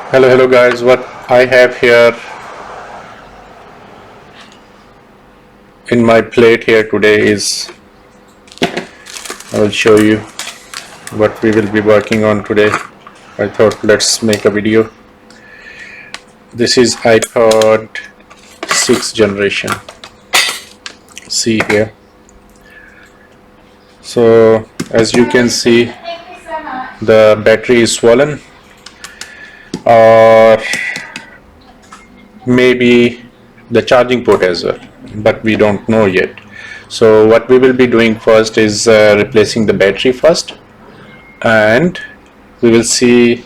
Hello guys, what I have here in my plate here today is, I will show you what we will be working on today. I thought let's make a video. This is iPod 6 generation. See here. So as you can see, the battery is swollen, or maybe the charging port as well, but we don't know yet. So what we will be doing first is replacing the battery first, and we will see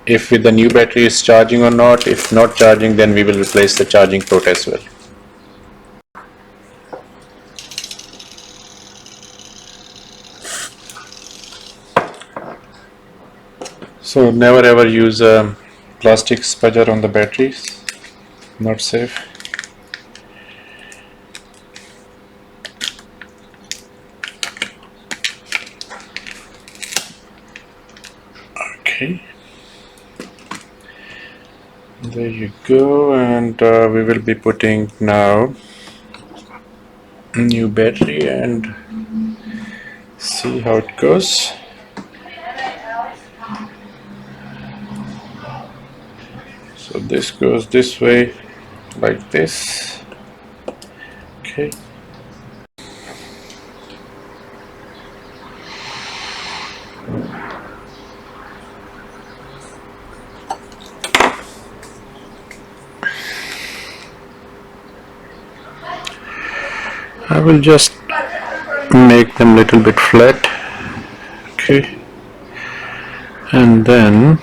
if with the new battery is charging or not. If not charging, then we will replace the charging port as well. So never ever use a plastic spudger on the batteries, not safe. Okay, there you go, and we will be putting now new battery and see how it goes. So this goes this way, like this. Okay. I will just make them a little bit flat. Okay. And then,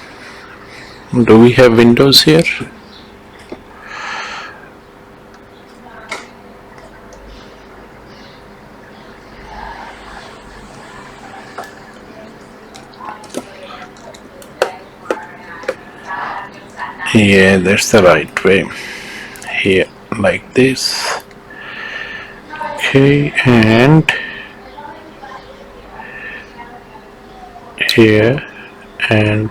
do we have windows here? Yeah, that's the right way. Here, like this. Okay, and here, and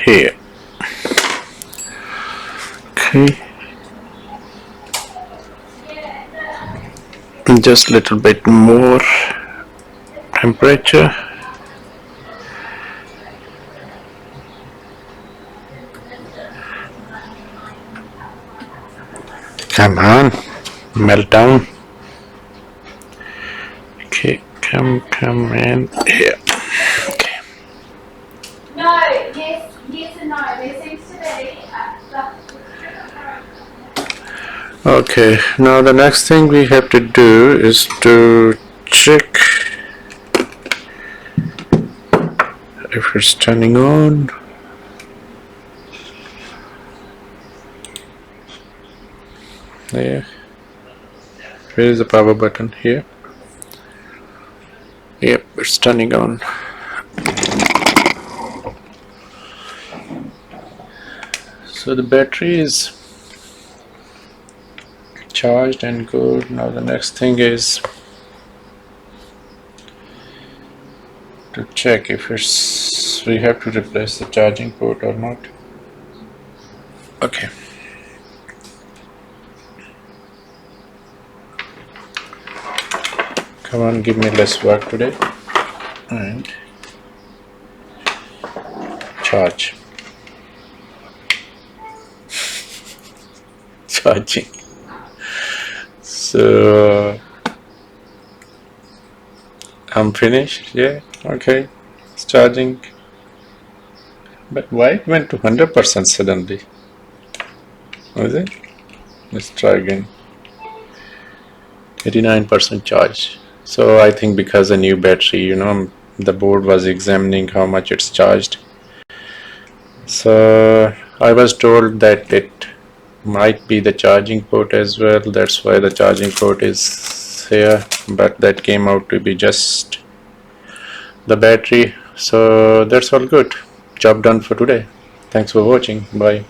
here. Okay, just a little bit more temperature. Come on, melt down. Okay, come in here. Okay. No, yes and no. There seems to be Okay, now the next thing we have to do is to check if it's turning on. There. Where is the power button? Here. Yep, it's turning on. So the battery is charged and good. Now the next thing is to check if we have to replace the charging port or not. Okay. Come on, give me less work today. And charge. Charging. So I'm finished. Yeah, okay, it's charging. But why it went to 100% suddenly? Was it? Let's try again. 89% charge. So I think because a new battery, the board was examining how much it's charged. So I was told that it might be the charging port as well. That's why the charging port is here, but that came out to be just the battery. So that's all good. Job done for today. Thanks for watching. Bye.